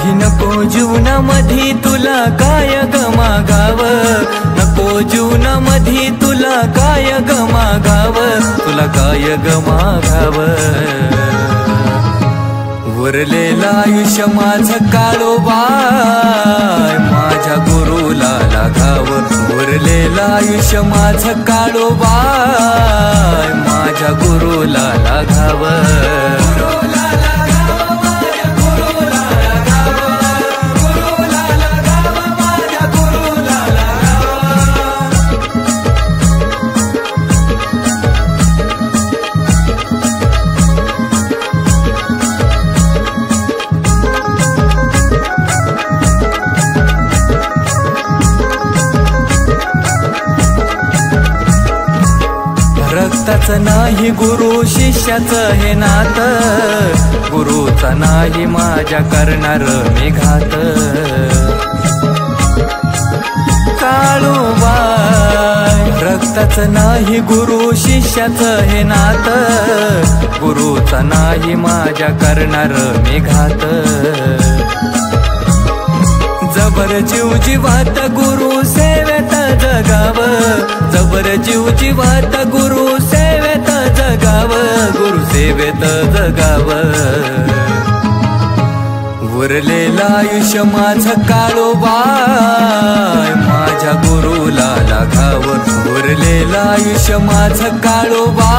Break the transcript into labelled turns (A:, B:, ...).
A: काही नको जीवनामध्ये तुला काय ग मागाव, नको जीवनामध्ये तुला काय ग मागाव, तुला काय ग मागाव। उरलेलं आयुष्य माझं काळोबाय माझ्या गुरुला लागाव, उरलेलं आयुष्य माझं काळोबाय माझ्या गुरुला लागाव। रक्ताचं नाही गुरु शिष्याचं हे नातं, गुरुचा नाही माझ्या करणार मी घात। काळूबाई रक्ताचं नाही गुरु शिष्याचं हे नातं, गुरुचा नाही माझ्या करणार मी घात। जबर जीव जीवात गुरु सेवेत जगाव, जबर जीव जीवात गुरु सेवेत जगाव, गुरु सेवेत जगाव। उरलेलं आयुष्य माझं काळोबाय माझ्या गुरुला लागाव, उरलेलं आयुष्य माझं काळोबाय।